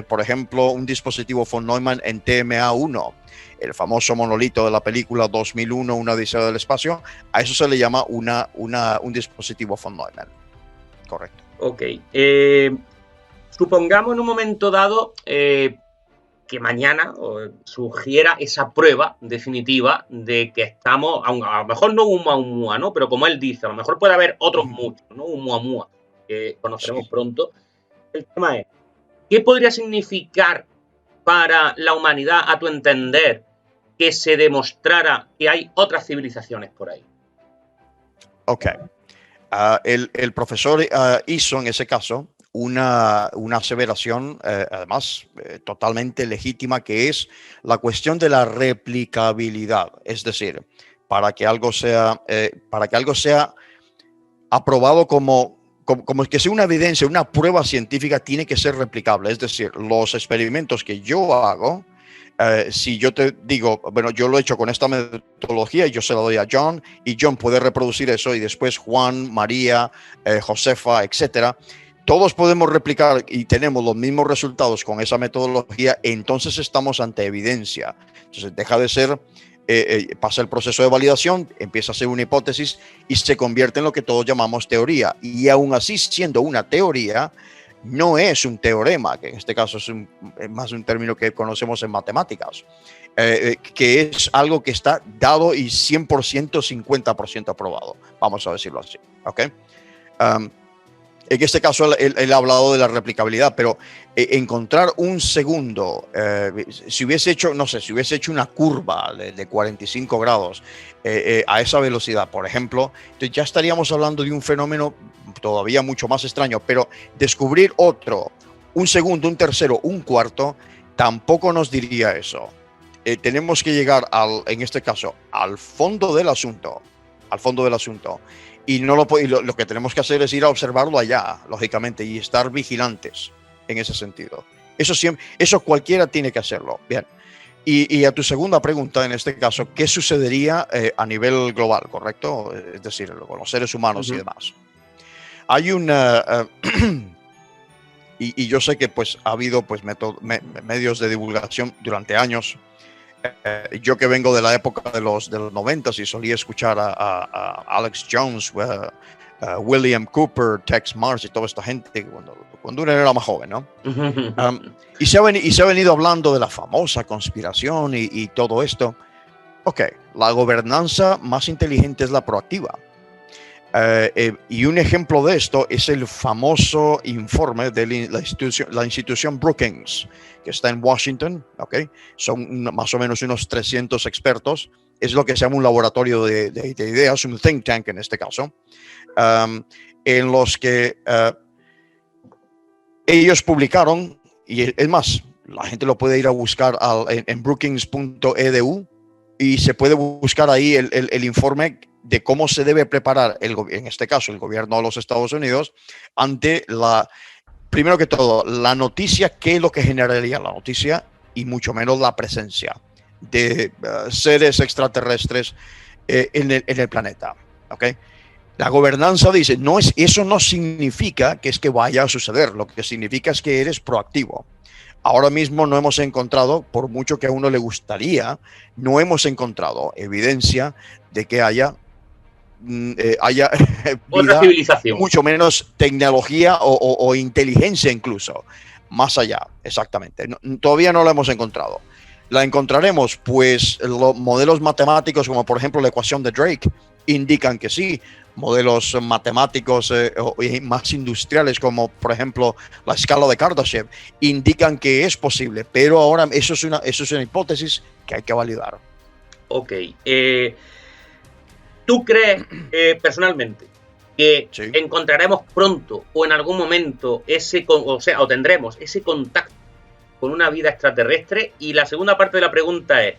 por ejemplo, un dispositivo von Neumann en TMA-1, el famoso monolito de la película 2001, Una odisea del espacio. A eso se le llama un dispositivo von Neumann. Correcto. Ok. Supongamos en un momento dado, que mañana surgiera esa prueba definitiva de que estamos, a lo mejor no Oumuamua, ¿no? Pero como él dice, a lo mejor puede haber otros muchos, ¿no? Oumuamua, que conoceremos pronto. El tema es, ¿qué podría significar para la humanidad, a tu entender, que se demostrara que hay otras civilizaciones por ahí? Ok. El profesor hizo en ese caso una aseveración, además, totalmente legítima, que es la cuestión de la replicabilidad. Es decir, para que algo sea aprobado como que sea una evidencia, una prueba científica, tiene que ser replicable. Es decir, los experimentos que yo hago, si yo te digo, bueno, yo lo he hecho con esta metodología y yo se la doy a John y John puede reproducir eso y después Juan, María, Josefa, etcétera, todos podemos replicar y tenemos los mismos resultados con esa metodología, entonces estamos ante evidencia. Entonces deja de ser, pasa el proceso de validación, empieza a ser una hipótesis y se convierte en lo que todos llamamos teoría. Y aún así, siendo una teoría, no es un teorema, que en este caso es más un término que conocemos en matemáticas, que es algo que está dado y 100%, 50% aprobado, vamos a decirlo así. ¿Okay? En este caso él ha hablado de la replicabilidad, pero encontrar un segundo, si hubiese hecho, no sé, si hubiese hecho una curva de 45 grados a esa velocidad, por ejemplo, entonces ya estaríamos hablando de un fenómeno todavía mucho más extraño, pero descubrir otro, un segundo, un tercero, un cuarto, tampoco nos diría eso. Tenemos que llegar, en este caso, al fondo del asunto, y lo que tenemos que hacer es ir a observarlo allá, lógicamente, y estar vigilantes en ese sentido. Eso cualquiera tiene que hacerlo. Bien. Y a tu segunda pregunta, en este caso, ¿qué sucedería a nivel global, correcto? Es decir, con los seres humanos y demás. Hay una... y yo sé que pues ha habido pues medios de divulgación durante años. Yo que vengo de la época de los 90s y solía escuchar a Alex Jones, William Cooper, Tex Marsh y toda esta gente cuando uno era más joven, ¿no? Y se ha venido hablando de la famosa conspiración y todo esto. Ok, la gobernanza más inteligente es la proactiva. Y un ejemplo de esto es el famoso informe de la institución Brookings, que está en Washington. ¿Okay? Son más o menos unos 300 expertos. Es lo que se llama un laboratorio de ideas, un think tank en este caso, en los que ellos publicaron, y es más, la gente lo puede ir a buscar en brookings.edu y se puede buscar ahí el informe de cómo se debe preparar, en este caso, el gobierno de los Estados Unidos ante primero que todo, la noticia, qué es lo que generaría la noticia y mucho menos la presencia de seres extraterrestres en el planeta. ¿Okay? La gobernanza dice, eso no significa que es que vaya a suceder, lo que significa es que eres proactivo. Ahora mismo no hemos encontrado, por mucho que a uno le gustaría, no hemos encontrado evidencia de que haya otra civilización, mucho menos tecnología o inteligencia incluso, más allá, exactamente. Todavía no la hemos encontrado. ¿La encontraremos? Pues los modelos matemáticos, como por ejemplo la ecuación de Drake, indican que sí. Modelos matemáticos más industriales, como por ejemplo la escala de Kardashev, indican que es posible, pero ahora eso es una hipótesis que hay que validar. Ok. ¿Tú crees personalmente que encontraremos pronto o en algún momento o tendremos ese contacto con una vida extraterrestre? Y la segunda parte de la pregunta es,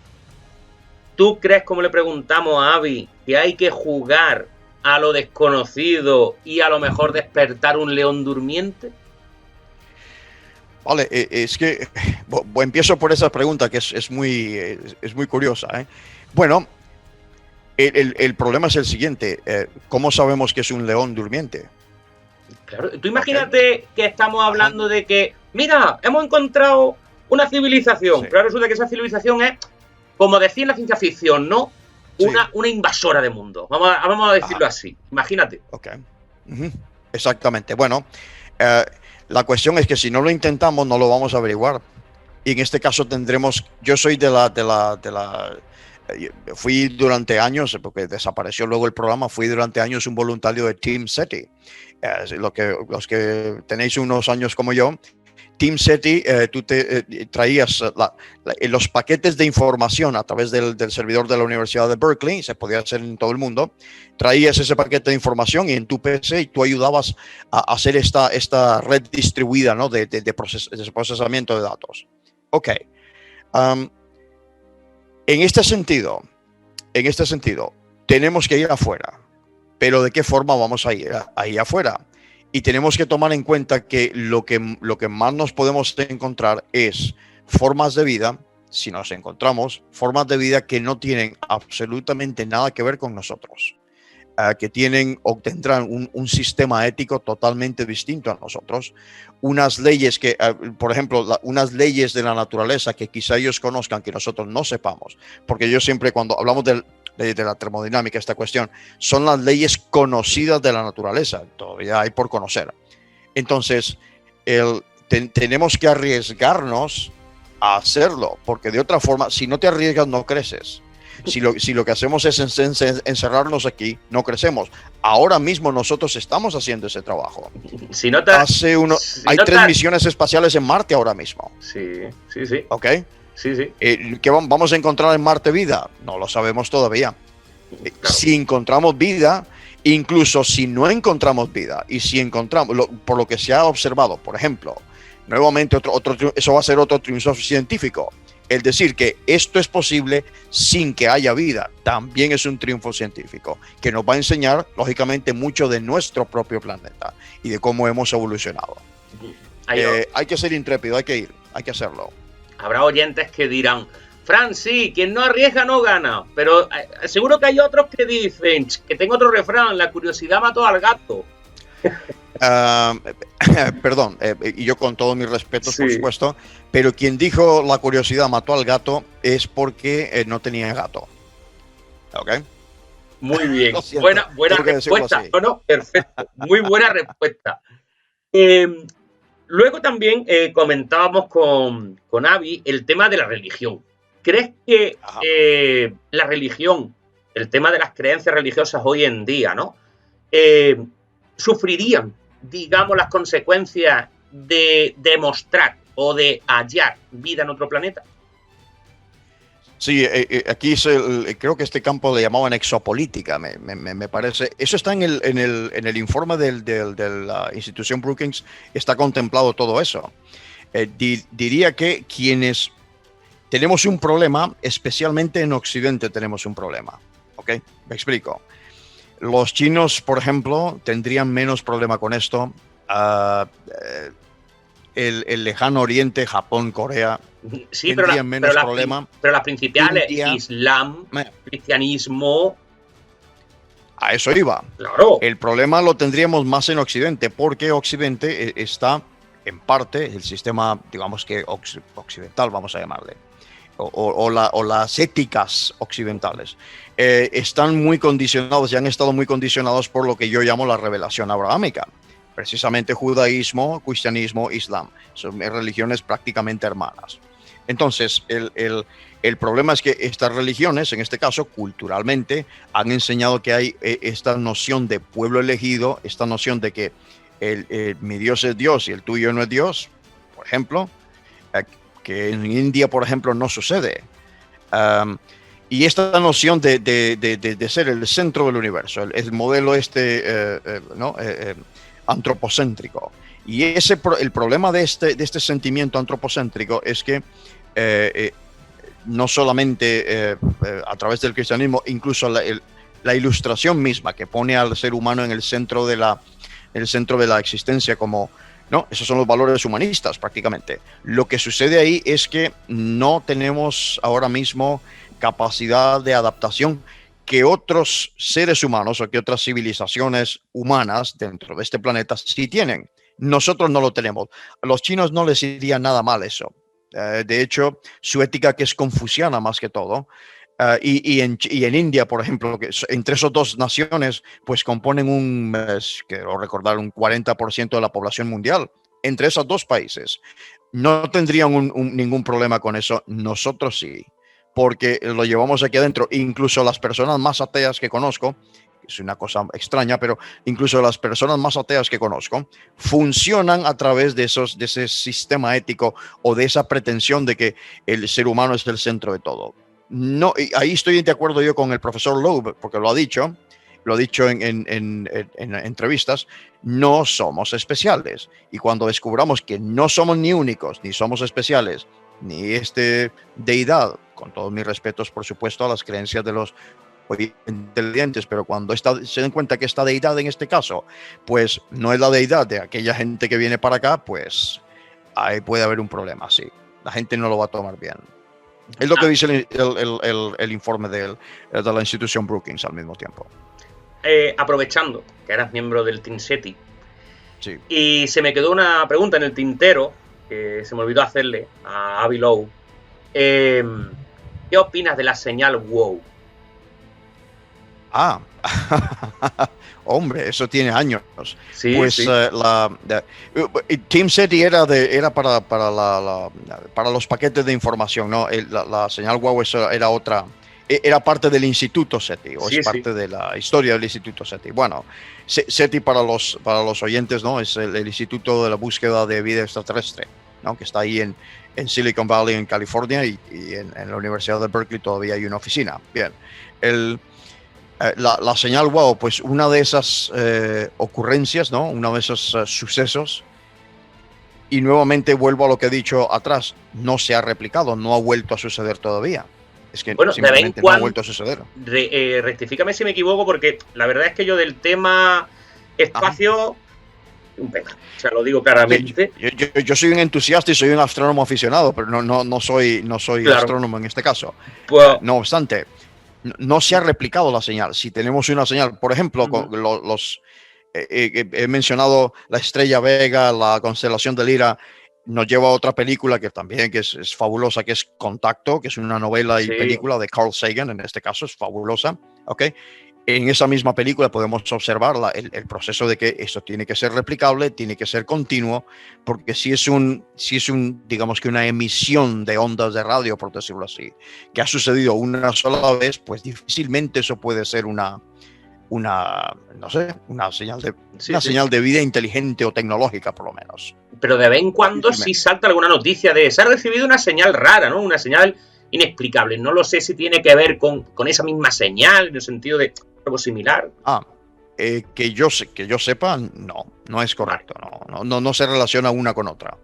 ¿tú crees, como le preguntamos a Avi, que hay que jugar a lo desconocido y a lo mejor despertar un león durmiente? Vale, es que empiezo por esa pregunta que es muy curiosa. Bueno, el problema es el siguiente. ¿Cómo sabemos que es un león durmiente? Claro, tú imagínate que estamos hablando de que, mira, hemos encontrado una civilización, pero resulta que esa civilización es, como decía en la ciencia ficción, ¿no? Una invasora de mundo. Vamos a decirlo así. Imagínate. Ok. Exactamente. Bueno, la cuestión es que si no lo intentamos, no lo vamos a averiguar. Y en este caso tendremos, yo soy fui durante años, porque desapareció luego el programa, fui durante años un voluntario de Team SETI. Los que tenéis unos años como yo, Team SETI, tú traías los paquetes de información a través del servidor de la Universidad de Berkeley, se podía hacer en todo el mundo, traías ese paquete de información y en tu PC tú ayudabas a hacer esta red distribuida, ¿no? de procesamiento de datos. Ok. En este sentido, tenemos que ir afuera. Pero ¿de qué forma vamos a ir ahí afuera? Y tenemos que tomar en cuenta que lo que más nos podemos encontrar es formas de vida, si nos encontramos, formas de vida que no tienen absolutamente nada que ver con nosotros, que tienen o tendrán un sistema ético totalmente distinto a nosotros, unas leyes que, por ejemplo, unas leyes de la naturaleza que quizá ellos conozcan que nosotros no sepamos, porque yo siempre cuando hablamos de la termodinámica, esta cuestión, son las leyes conocidas de la naturaleza, todavía hay por conocer. Entonces, tenemos que arriesgarnos a hacerlo, porque de otra forma, si no te arriesgas, no creces. Si lo que hacemos es encerrarnos aquí, no crecemos. Ahora mismo nosotros estamos haciendo ese trabajo. Hay 3 misiones espaciales en Marte ahora mismo. Sí. ¿Ok? Sí. ¿Qué vamos a encontrar en Marte vida? No lo sabemos todavía. Claro. Si encontramos vida, incluso si no encontramos vida, y si encontramos, por lo que se ha observado, por ejemplo, nuevamente eso va a ser otro triunfo científico. El decir que esto es posible sin que haya vida, también es un triunfo científico, que nos va a enseñar, lógicamente, mucho de nuestro propio planeta y de cómo hemos evolucionado. Hay que ser intrépido, hay que ir, hay que hacerlo. Habrá oyentes que dirán, Fran, sí, quien no arriesga no gana, pero seguro que hay otros que dicen, que tengo otro refrán, la curiosidad mató al gato. Perdón, y yo con todos mis respetos, por supuesto, pero quien dijo la curiosidad mató al gato es porque no tenía gato. ¿Ok? Muy bien, buena respuesta. No, perfecto, muy buena respuesta. Luego también comentábamos con Avi el tema de la religión. ¿Crees que la religión, el tema de las creencias religiosas hoy en día, ¿no? Sufrirían, digamos, las consecuencias de demostrar o de hallar vida en otro planeta? Sí, aquí creo que este campo le llamaban exopolítica, me parece. Eso está en el informe de la institución Brookings, está contemplado todo eso. Diría que quienes tenemos un problema, especialmente en Occidente tenemos un problema. ¿Ok? Me explico. Los chinos, por ejemplo, tendrían menos problema con esto. El lejano oriente, Japón, Corea, tendrían menos problema. Pero las principales, India, Islam, cristianismo... A eso iba. Claro. El problema lo tendríamos más en Occidente, porque Occidente está, en parte, el sistema, digamos que occidental, vamos a llamarle, o las éticas occidentales, están muy condicionados y han estado muy condicionados por lo que yo llamo la revelación abrahámica. Precisamente judaísmo, cristianismo, islam. Son religiones prácticamente hermanas. Entonces, el problema es que estas religiones, en este caso, culturalmente, han enseñado que hay esta noción de pueblo elegido, esta noción de que mi Dios es Dios y el tuyo no es Dios, por ejemplo, que en India, por ejemplo, no sucede. Y esta noción de ser el centro del universo, el modelo antropocéntrico. Y el problema de este sentimiento antropocéntrico es que no solamente a través del cristianismo, incluso la ilustración misma que pone al ser humano en el centro de la existencia como... No, esos son los valores humanistas prácticamente. Lo que sucede ahí es que no tenemos ahora mismo capacidad de adaptación que otros seres humanos o que otras civilizaciones humanas dentro de este planeta sí tienen. Nosotros no lo tenemos. A los chinos no les iría nada mal eso. De hecho, su ética, que es confuciana más que todo, y en India, por ejemplo, que entre esas dos naciones, pues componen quiero recordar, un 40% de la población mundial. Entre esos dos países no tendrían ningún problema con eso. Nosotros sí, porque lo llevamos aquí adentro. Incluso las personas más ateas que conozco, es una cosa extraña, pero incluso las personas más ateas que conozco funcionan a través de ese sistema ético o de esa pretensión de que el ser humano es el centro de todo. No, y ahí estoy de acuerdo yo con el profesor Loeb, porque lo ha dicho en entrevistas. No somos especiales, y cuando descubramos que no somos ni únicos, ni somos especiales, ni deidad, con todos mis respetos por supuesto a las creencias de los inteligentes, pero cuando se den cuenta que esta deidad en este caso pues no es la deidad de aquella gente que viene para acá, pues ahí puede haber un problema. Sí, la gente no lo va a tomar bien. Es lo que dice el informe de la institución Brookings al mismo tiempo. Aprovechando que eras miembro del Team SETI, sí, y se me quedó una pregunta en el tintero que se me olvidó hacerle a Avi Loeb. ¿Qué opinas de la señal WOW? Hombre, eso tiene años. Sí, pues sí. Team SETI era para los paquetes de información, ¿no? La señal WOW era otra. Era parte del Instituto SETI, o Sí, es parte de la historia del Instituto SETI. Bueno, SETI para los oyentes, ¿no? Es el Instituto de la Búsqueda de Vida Extraterrestre, ¿no? Que está ahí en Silicon Valley, en California, y en la Universidad de Berkeley todavía hay una oficina. Bien, la señal WOW, pues una de esas ocurrencias, ¿no? Uno de esos sucesos, y nuevamente vuelvo a lo que he dicho atrás, no se ha replicado, no ha vuelto a suceder todavía. Es que bueno, simplemente no ha vuelto a suceder. Rectifícame si me equivoco, porque la verdad es que yo del tema espacio, un pena. O sea, lo digo claramente. Yo soy un entusiasta y soy un astrónomo aficionado, pero no soy claro, astrónomo en este caso. Pues, no obstante, no se ha replicado la señal. Si tenemos una señal, por ejemplo, con he mencionado la estrella Vega, la constelación de Lira, nos lleva a otra película que también que es fabulosa, que es Contacto, que es una novela y película de Carl Sagan, en este caso es fabulosa, ¿ok? En esa misma película podemos observar el proceso de que esto tiene que ser replicable, tiene que ser continuo, porque si es digamos que una emisión de ondas de radio, por decirlo así, que ha sucedido una sola vez, pues difícilmente eso puede ser una señal de vida inteligente o tecnológica, por lo menos. Pero de vez en cuando sí salta alguna noticia de se ha recibido una señal rara, ¿no? Una señal inexplicable. No lo sé si tiene que ver con esa misma señal, en el sentido de algo similar. Que yo sepa, no es correcto. No se relaciona una con otra.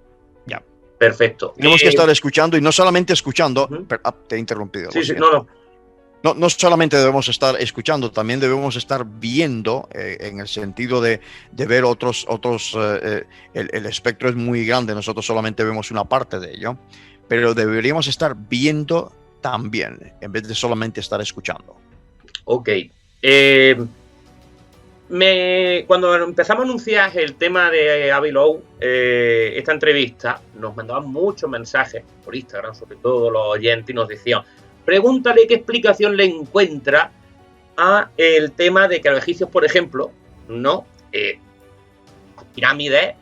Ya. Perfecto. Tenemos que estar escuchando, y no solamente escuchando. Te he interrumpido. Sí, no. No solamente debemos estar escuchando, también debemos estar viendo, en el sentido de ver otros el espectro es muy grande, nosotros solamente vemos una parte de ello, pero deberíamos estar viendo también, en vez de solamente estar escuchando. Ok. Cuando empezamos a anunciar el tema de Avi Loeb, esta entrevista, nos mandaban muchos mensajes por Instagram, sobre todo los oyentes, y nos decían: pregúntale qué explicación le encuentra a el tema de que los egipcios, por ejemplo, no las pirámides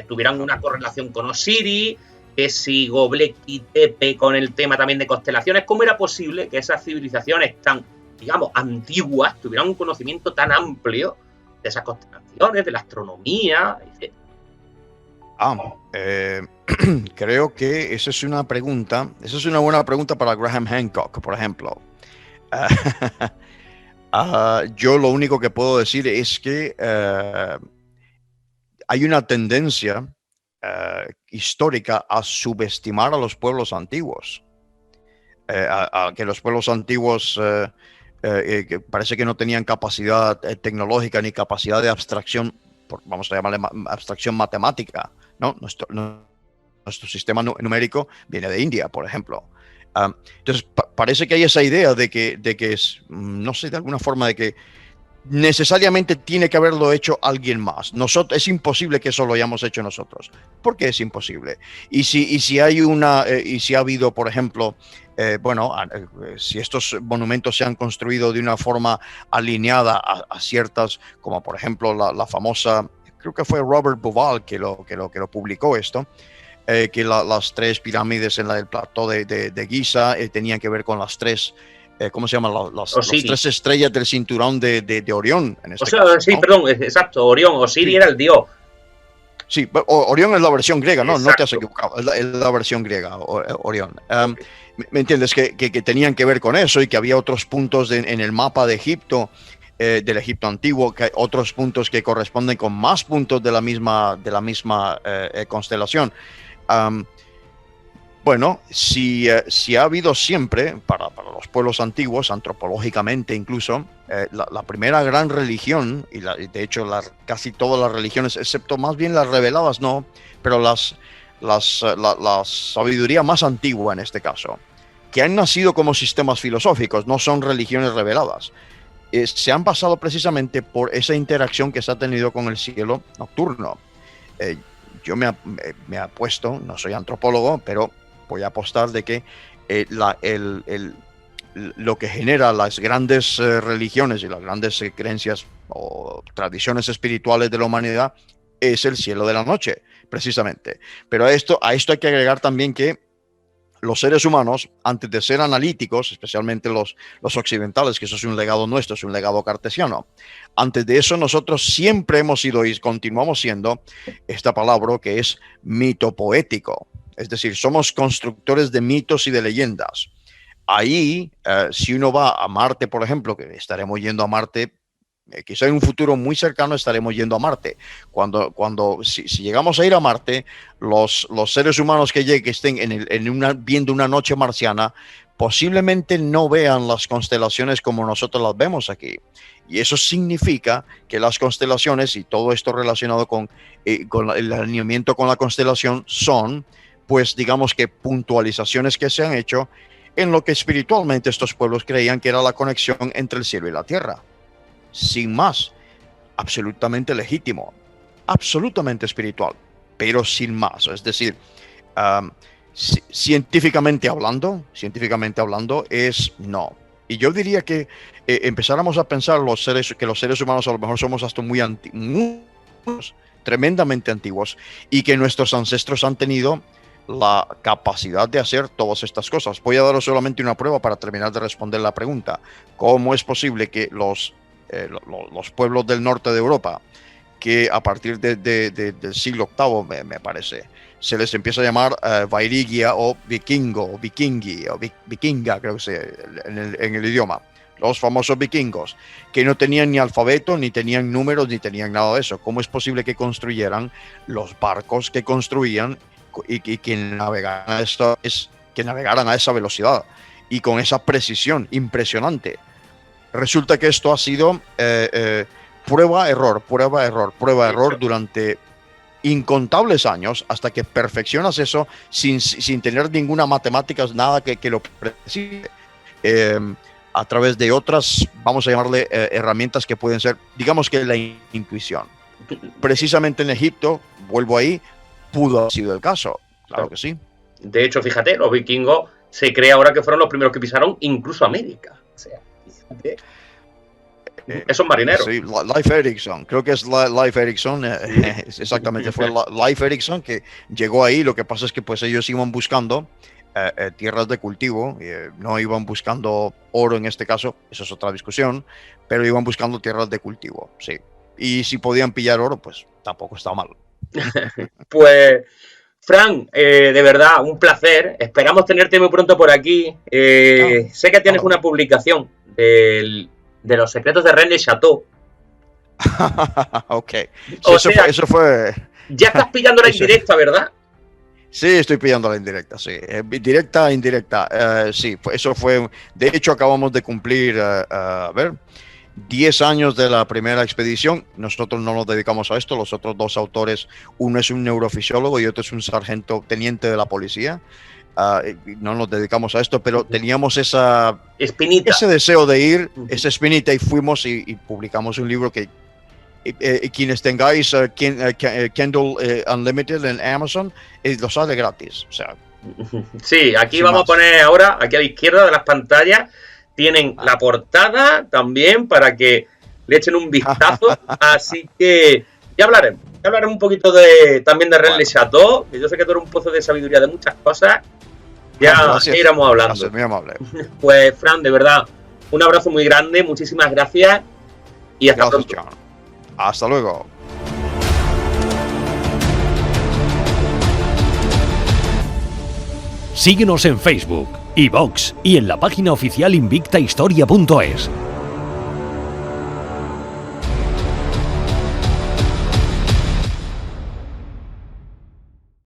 tuvieran una correlación con Osiris, que si Göbekli Tepe con el tema también de constelaciones. ¿Cómo era posible que esas civilizaciones tan, digamos, antiguas tuvieran un conocimiento tan amplio de esas constelaciones, de la astronomía, etc.? Creo que esa es una buena pregunta para Graham Hancock, por ejemplo. Yo lo único que puedo decir es que hay una tendencia histórica a subestimar a los pueblos antiguos, a que los pueblos antiguos que parece que no tenían capacidad tecnológica ni capacidad de abstracción, vamos a llamarle abstracción matemática, ¿no? Nuestro sistema numérico viene de India, por ejemplo. Entonces, parece que hay esa idea de que es, no sé, de alguna forma de que necesariamente tiene que haberlo hecho alguien más. Es imposible que eso lo hayamos hecho nosotros. ¿Por qué es imposible? Y si ha habido, por ejemplo, si estos monumentos se han construido de una forma alineada a ciertas, como por ejemplo la famosa, creo que fue Robert Bauval que lo publicó esto, que las 3 pirámides en el plató de Giza tenían que ver con las 3, ¿cómo se llaman? Las 3 estrellas del cinturón de Orión. En este caso, sí, ¿no? perdón, exacto, Orión. Osiris era el dios. Sí, Orión es la versión griega, ¿no? No te has equivocado, es la versión griega, Orión. ¿Me entiendes? Que tenían que ver con eso y que había otros puntos en el mapa de Egipto, del Egipto antiguo, que hay otros puntos que corresponden con más puntos de la misma constelación. Bueno, si ha habido siempre, para los pueblos antiguos, antropológicamente incluso, la primera gran religión, y de hecho casi todas las religiones, excepto más bien las reveladas, no, pero la sabiduría más antigua en este caso, que han nacido como sistemas filosóficos, no son religiones reveladas, se han basado precisamente por esa interacción que se ha tenido con el cielo nocturno. Yo me apuesto, no soy antropólogo, pero voy a apostar de que lo que genera las grandes religiones y las grandes creencias o tradiciones espirituales de la humanidad es el cielo de la noche, precisamente. Pero a esto hay que agregar también que los seres humanos, antes de ser analíticos, especialmente los occidentales, que eso es un legado nuestro, es un legado cartesiano, antes de eso nosotros siempre hemos sido y continuamos siendo esta palabra que es mitopoético. Es decir, somos constructores de mitos y de leyendas. Ahí, si uno va a Marte, por ejemplo, que estaremos yendo a Marte, quizá en un futuro muy cercano estaremos yendo a Marte. Si llegamos a ir a Marte, los seres humanos que estén viendo una noche marciana, posiblemente no vean las constelaciones como nosotros las vemos aquí. Y eso significa que las constelaciones y todo esto relacionado con el alineamiento con la constelación son, pues digamos que puntualizaciones que se han hecho en lo que espiritualmente estos pueblos creían que era la conexión entre el cielo y la tierra. Sin más, absolutamente legítimo, absolutamente espiritual, pero sin más. Es decir, científicamente hablando, es no. Y yo diría que empezáramos a pensar que los seres humanos a lo mejor somos hasta muy antiguos, tremendamente antiguos, y que nuestros ancestros han tenido la capacidad de hacer todas estas cosas. Voy a daros solamente una prueba para terminar de responder la pregunta. ¿Cómo es posible que los pueblos del norte de Europa, que a partir del siglo VIII, me parece, se les empieza a llamar Vairigia o vikingo, o vikingi, o vikinga, creo que sea en el idioma, los famosos vikingos, que no tenían ni alfabeto, ni tenían números, ni tenían nada de eso? ¿Cómo es posible que construyeran los barcos que construían y que navegaran a esa velocidad y con esa precisión impresionante? Resulta que esto ha sido prueba-error durante incontables años, hasta que perfeccionas eso sin tener ninguna matemática, nada que lo precise, a través de otras, vamos a llamarle herramientas que pueden ser, digamos que la intuición. Precisamente en Egipto, vuelvo ahí, pudo haber sido el caso, claro que sí. De hecho, fíjate, los vikingos se cree ahora que fueron los primeros que pisaron incluso América. O sea, fíjate. Esos marineros. Sí, Leif Erikson, creo que es Leif Erikson, exactamente, fue Leif Erikson que llegó ahí. Lo que pasa es que pues ellos iban buscando tierras de cultivo, no iban buscando oro en este caso, eso es otra discusión, pero iban buscando tierras de cultivo, sí. Y si podían pillar oro, pues tampoco está mal. Pues, Fran, de verdad, un placer. Esperamos tenerte muy pronto por aquí. Sé que tienes una publicación de los secretos de René Chateau. Ok. Sí, eso fue. Ya estás pillando la indirecta, ¿verdad? Sí, estoy pillando la indirecta, sí. Directa, indirecta. Sí, eso fue. De hecho, acabamos de cumplir, 10 años de la primera expedición. Nosotros no nos dedicamos a esto. Los otros 2 autores, uno es un neurofisiólogo y otro es un sargento teniente de la policía. No nos dedicamos a esto, pero teníamos ese deseo de ir, esa espinita, y fuimos y publicamos un libro que quienes tengáis Kindle Unlimited en Amazon, lo sale gratis. O sea, sí, aquí vamos a poner ahora, aquí a la izquierda de las pantallas, tienen la portada también para que le echen un vistazo. Así que ya hablaremos. hablaremos un poquito también de Rennes le Chateau, que yo sé que tú eres un pozo de sabiduría de muchas cosas. Ya iremos hablando. Gracias, muy amable. Pues, Fran, de verdad, un abrazo muy grande, muchísimas gracias y hasta pronto. John. Hasta luego. Síguenos en Facebook, iVoox y en la página oficial invictahistoria.es.